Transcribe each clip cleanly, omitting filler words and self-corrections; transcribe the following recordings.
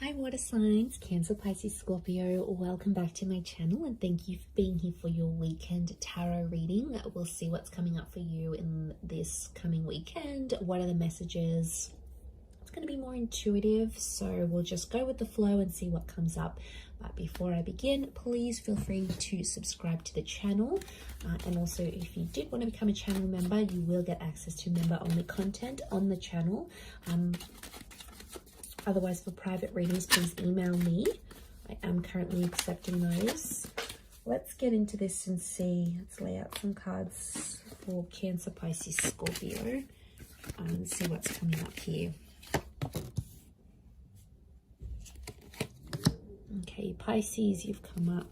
Hi water signs, Cancer, Pisces, Scorpio. Welcome back to my channel and thank you for being here for your weekend tarot reading. We'll see what's coming up for you in this coming weekend. What are the messages? It's going to be more intuitive, so we'll just go with the flow and see what comes up. But before I begin, please feel free to subscribe to the channel. And also, if you did want to become a channel member, you will get access to member-only content on the channel. Otherwise, for private readings, please email me. I am currently accepting those. Let's get into this and see. Let's lay out some cards for Cancer, Pisces, Scorpio and see what's coming up here. Okay, Pisces, you've come up.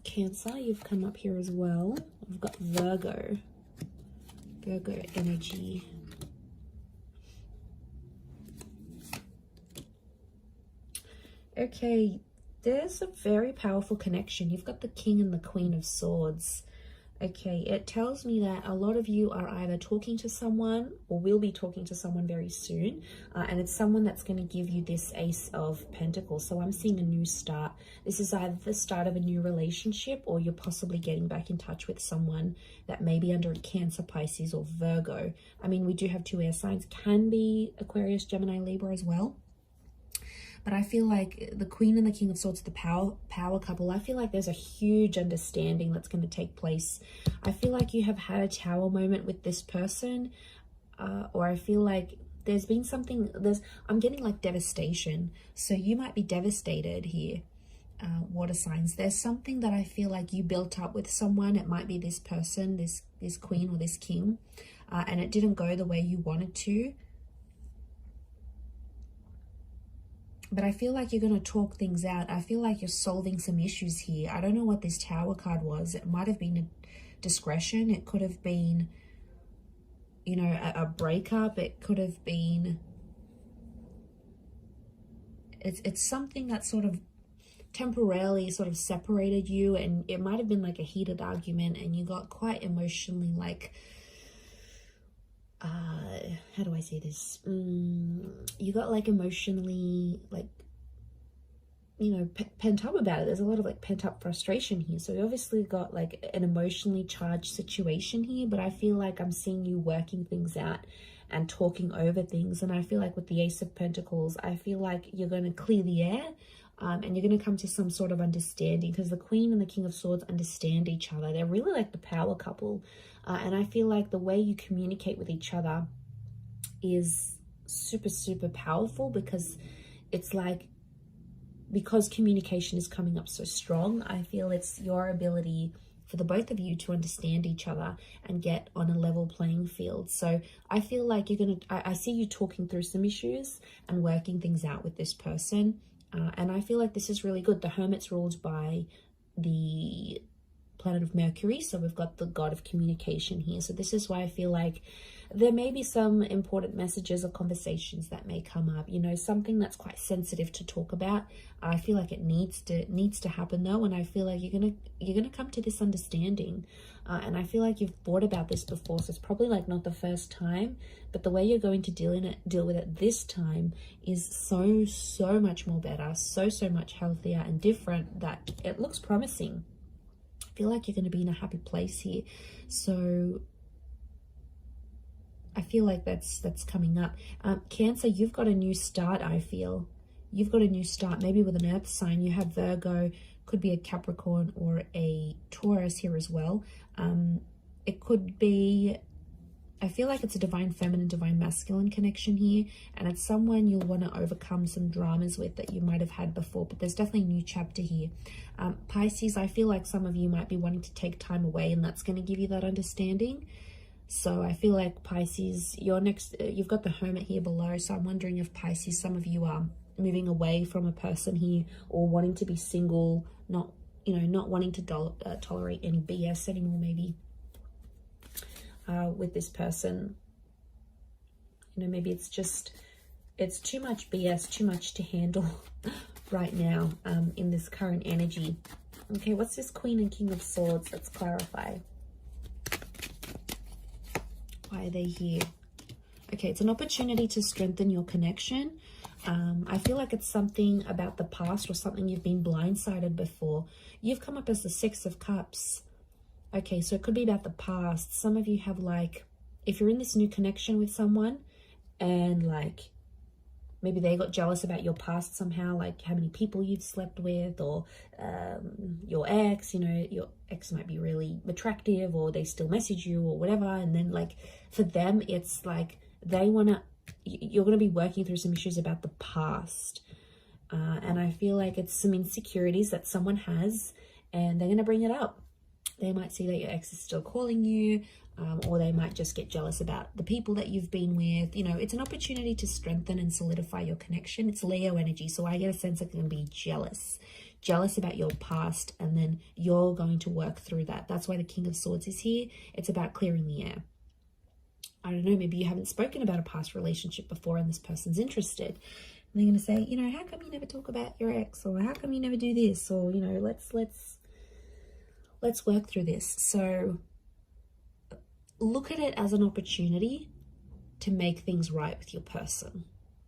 Cancer, you've come up here as well. We've got Virgo energy. Okay, there's a very powerful connection. You've got the King and the Queen of Swords. Okay, it tells me that a lot of you are either talking to someone or will be talking to someone very soon. And it's someone that's going to give you this Ace of Pentacles. So I'm seeing a new start. This is either the start of a new relationship or you're possibly getting back in touch with someone that may be under a Cancer, Pisces or Virgo. I mean, we do have two air signs. Can be Aquarius, Gemini, Libra as well. But I feel like the Queen and the King of Swords, the power couple, I feel like there's a huge understanding that's going to take place. I feel like you have had a tower moment with this person, or I feel like there's been something, I'm getting like devastation. So you might be devastated here, water signs. There's something that I feel like you built up with someone. It might be this person, this Queen or this King, and it didn't go the way you wanted to. But I feel like you're going to talk things out. I feel like you're solving some issues here. I don't know what this Tower card was. It might have been a discretion. It could have been, you know, a breakup. It could have been... It's something that sort of temporarily sort of separated you. And it might have been like a heated argument and you got quite emotionally like... how do I say this? You got like emotionally like, you know, pent up about it. There's a lot of like pent up frustration here. So you obviously got like an emotionally charged situation here, but I feel like I'm seeing you working things out and talking over things. And I feel like with the Ace of Pentacles, I feel like you're going to clear the air. And you're going to come to some sort of understanding because the Queen and the King of Swords understand each other. They're really like the power couple. And I feel like the way you communicate with each other is super, super powerful because it's like, because communication is coming up so strong, I feel it's your ability for the both of you to understand each other and get on a level playing field. So I feel like you're going to, I see you talking through some issues and working things out with this person. And I feel like this is really good. The Hermit's ruled by the planet of Mercury. So we've got the god of communication here. So this is why I feel like there may be some important messages or conversations that may come up, you know, something that's quite sensitive to talk about. I feel like it needs to happen though. And I feel like you're going to come to this understanding. And I feel like you've thought about this before. So it's probably like not the first time, but the way you're going to deal with it this time is so much more better, so much healthier and different that it looks promising. I feel like you're going to be in a happy place here. So I feel like that's coming up. Cancer, you've got a new start, I feel. You've got a new start, maybe with an earth sign. You have Virgo, could be a Capricorn or a Taurus here as well. It could be, I feel like it's a divine feminine, divine masculine connection here. And it's someone you'll want to overcome some dramas with that you might have had before. But there's definitely a new chapter here. Pisces, I feel like some of you might be wanting to take time away and that's going to give you that understanding. So I feel like Pisces, you've got the Hermit here below. So I'm wondering if Pisces, some of you are moving away from a person here or wanting to be single, not wanting to tolerate any BS anymore, maybe with this person. You know, maybe it's too much BS, too much to handle right now in this current energy. Okay, what's this Queen and King of Swords? Let's clarify. Why are they here? Okay, it's an opportunity to strengthen your connection. I feel like it's something about the past or something you've been blindsided before. You've come up as the Six of Cups. Okay, so it could be about the past. Some of you have like, if you're in this new connection with someone and like maybe they got jealous about your past somehow, like how many people you've slept with, or your ex, you know, your ex might be really attractive or they still message you or whatever. And then like for them, it's like they want to, you're going to be working through some issues about the past. And I feel like it's some insecurities that someone has and they're going to bring it up. They might see that your ex is still calling you, or they might just get jealous about the people that you've been with. You know, it's an opportunity to strengthen and solidify your connection. It's Leo energy, so I get a sense they're going to be jealous about your past, and then you're going to work through that. That's why the King of Swords is here. It's about clearing the air. I don't know, maybe you haven't spoken about a past relationship before and this person's interested. And they're going to say, you know, how come you never talk about your ex? Or how come you never do this? Or, you know, let's work through this. So look at it as an opportunity to make things right with your person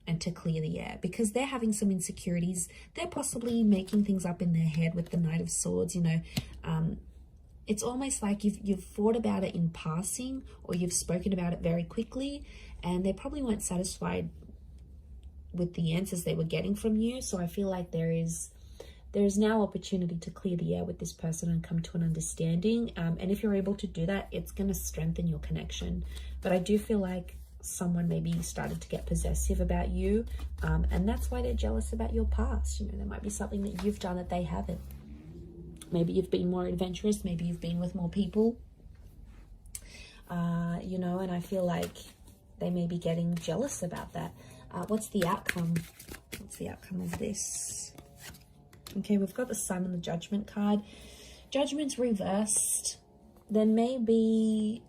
and to clear the air, because they're having some insecurities. They're possibly making things up in their head with the Knight of Swords, you know. It's almost like you've thought about it in passing, or you've spoken about it very quickly, and they probably weren't satisfied with the answers they were getting from you. So I feel like there is now opportunity to clear the air with this person and come to an understanding. And if you're able to do that, it's going to strengthen your connection. But I do feel like someone maybe started to get possessive about you, and that's why they're jealous about your past. You know, there might be something that you've done that they haven't. Maybe you've been more adventurous. Maybe you've been with more people. You know, and I feel like they may be getting jealous about that. What's the outcome? What's the outcome of this? Okay, we've got the Sun and the Judgment card. Judgment's reversed. There may be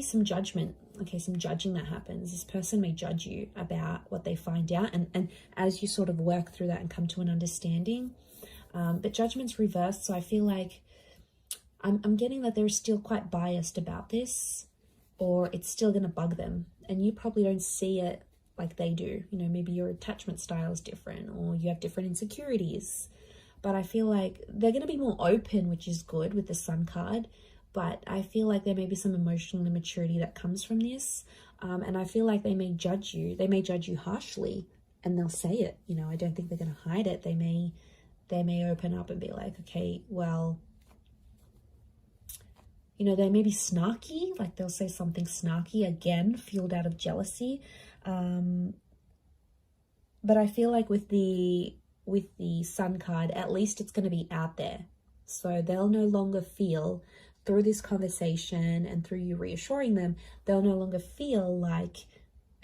some judgment. Okay, some judging that happens. This person may judge you about what they find out, and as you sort of work through that and come to an understanding. But Judgment's reversed, so I feel like I'm getting that they're still quite biased about this, or it's still going to bug them, and you probably don't see it like they do. You know, maybe your attachment style is different, or you have different insecurities. But I feel like they're going to be more open, which is good with the Sun card. But I feel like there may be some emotional immaturity that comes from this. And I feel like they may judge you. They may judge you harshly, and they'll say it. You know, I don't think they're going to hide it. They may open up and be like, okay, well, you know, they may be snarky. Like they'll say something snarky, again, fueled out of jealousy. But I feel like with the Sun card, at least it's going to be out there. So they'll no longer feel, through this conversation and through you reassuring them, they'll no longer feel like,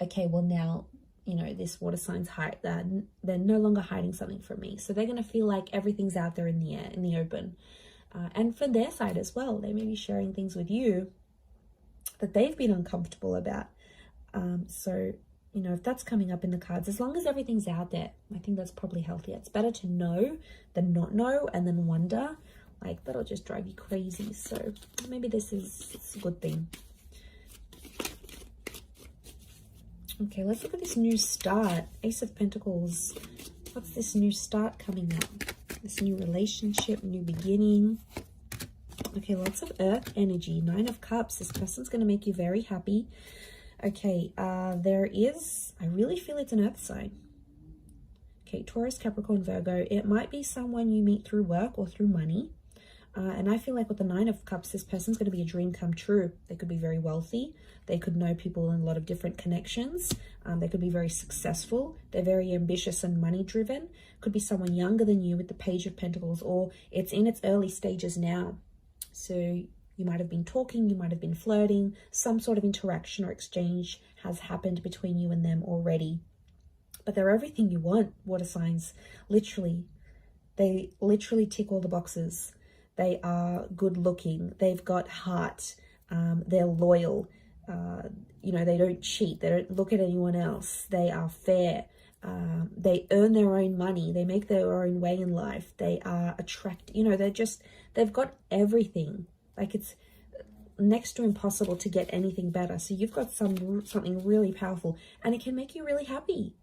okay, well now, you know, this water sign's they're no longer hiding something from me. So they're going to feel like everything's out there in the air, in the open. And for their side as well, they may be sharing things with you that they've been uncomfortable about. So, you know, if that's coming up in the cards, as long as everything's out there, I think that's probably healthier. It's better to know than not know and then wonder. Like, that'll just drive you crazy. So maybe it's a good thing. Okay, let's look at this new start. Ace of Pentacles. What's this new start coming up? This new relationship, new beginning. Okay, lots of earth energy. 9 of Cups. This person's going to make you very happy. Okay, I really feel it's an earth sign. Okay, Taurus, Capricorn, Virgo. It might be someone you meet through work or through money. And I feel like with the 9 of Cups, this person's going to be a dream come true. They could be very wealthy. They could know people in a lot of different connections. They could be very successful. They're very ambitious and money driven. Could be someone younger than you with the Page of Pentacles, or it's in its early stages now. So you might have been talking, you might have been flirting. Some sort of interaction or exchange has happened between you and them already. But they're everything you want, water signs. Literally. They literally tick all the boxes. They are good looking. They've got heart. They're loyal. You know, they don't cheat. They don't look at anyone else. They are fair. They earn their own money. They make their own way in life. They are attractive. You know, they've got everything. Like next to impossible to get anything better. So you've got something really powerful, and it can make you really happy.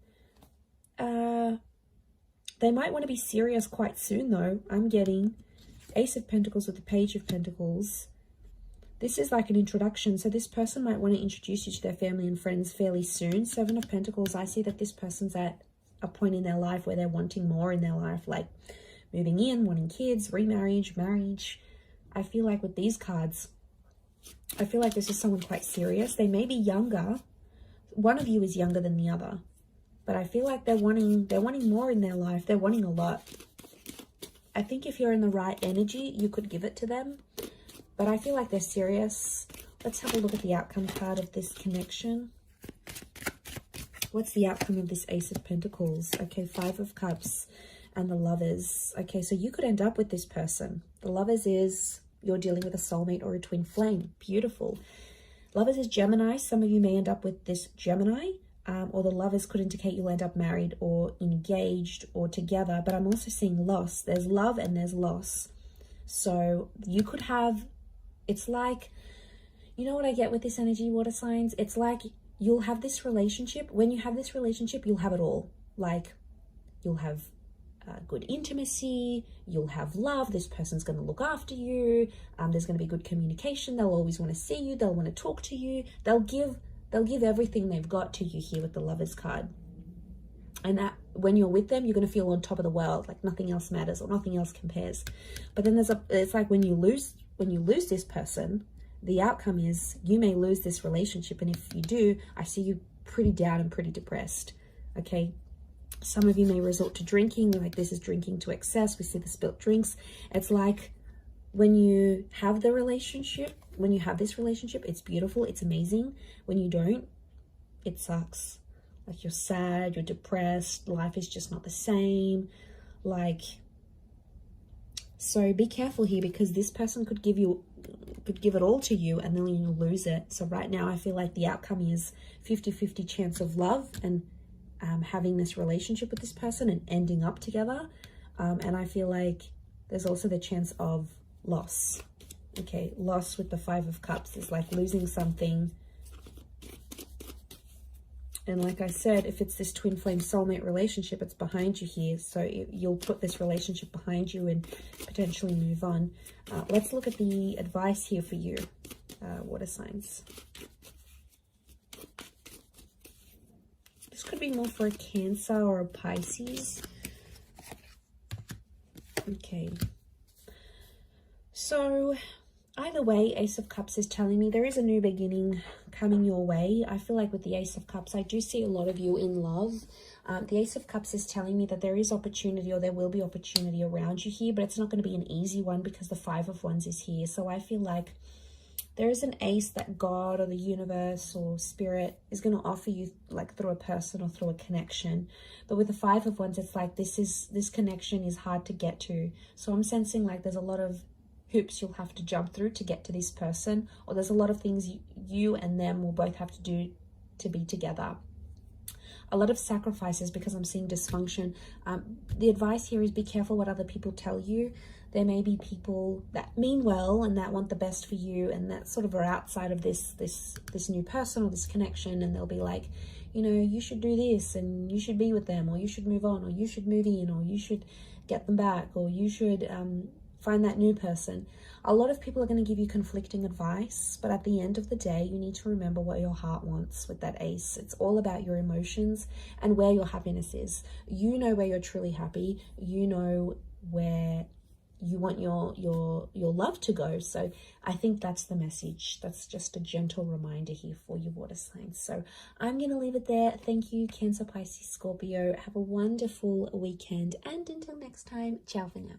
They might want to be serious quite soon, though. I'm getting Ace of Pentacles with the Page of Pentacles. This is like an introduction, so this person might want to introduce you to their family and friends fairly soon. Seven of Pentacles, I see that this person's at a point in their life where they're wanting more in their life, like moving in, wanting kids, remarriage, marriage. I feel like with these cards, I feel like this is someone quite serious. They may be younger. One of you is younger than the other, but I feel like they're wanting more in their life. They're wanting a lot. I think if you're in the right energy, you could give it to them. But I feel like they're serious. Let's have a look at the outcome card of this connection. What's the outcome of this Ace of Pentacles? Okay, Five of Cups and the Lovers. Okay, so you could end up with this person. The Lovers is you're dealing with a soulmate or a twin flame. Beautiful. Lovers is Gemini. Some of you may end up with this Gemini. Or the Lovers could indicate you'll end up married or engaged or together. But I'm also seeing loss. There's love and there's loss. So you could have... It's like, you know what I get with this energy, water signs? It's like you'll have this relationship. When you have this relationship, you'll have it all. Like, you'll have good intimacy, you'll have love, this person's going to look after you, there's going to be good communication, they'll always want to see you, they'll want to talk to you, they'll give everything they've got to you here with the Lovers card. And that when you're with them, you're going to feel on top of the world, like nothing else matters or nothing else compares. But then it's like when you lose this person, the outcome is you may lose this relationship. And if you do, I see you pretty down and pretty depressed. Okay. Some of you may resort to drinking, like this is drinking to excess. We see the spilt drinks. It's like when you have the relationship, when you have this relationship, it's beautiful, it's amazing. When you don't, it sucks. Like you're sad, you're depressed, life is just not the same. Like, so be careful here because this person could give it all to you and then you'll lose it. So right now I feel like the outcome is 50-50 chance of love and having this relationship with this person and ending up together. And I feel like there's also the chance of loss. Okay, loss with the Five of Cups is like losing something. And like I said, if it's this twin flame soulmate relationship, it's behind you here. So you'll put this relationship behind you and potentially move on. Let's look at the advice here for you, water signs. This could be more for a Cancer or a Pisces. Okay. So either way, Ace of Cups is telling me there is a new beginning coming your way. I feel like with the Ace of Cups, I do see a lot of you in love. The Ace of Cups is telling me that there is opportunity or there will be opportunity around you here, but it's not going to be an easy one because the Five of Wands is here. So I feel like there is an ace that God or the universe or spirit is going to offer you like through a person or through a connection. But with the Five of Wands, it's like this connection is hard to get to. So I'm sensing like there's a lot of hoops you'll have to jump through to get to this person, or there's a lot of things you and them will both have to do to be together. A lot of sacrifices because I'm seeing dysfunction. The advice here is be careful what other people tell you. There may be people that mean well and that want the best for you and that sort of are outside of this new person or this connection, and they'll be like, you know, you should do this and you should be with them, or you should move on, or you should move in, or you should get them back, or you should find that new person. A lot of people are going to give you conflicting advice, but at the end of the day, you need to remember what your heart wants with that ace. It's all about your emotions and where your happiness is. You know where you're truly happy. You know where you want your love to go. So I think that's the message. That's just a gentle reminder here for you, water signs. So I'm going to leave it there. Thank you, Cancer, Pisces, Scorpio. Have a wonderful weekend. And until next time, ciao for now.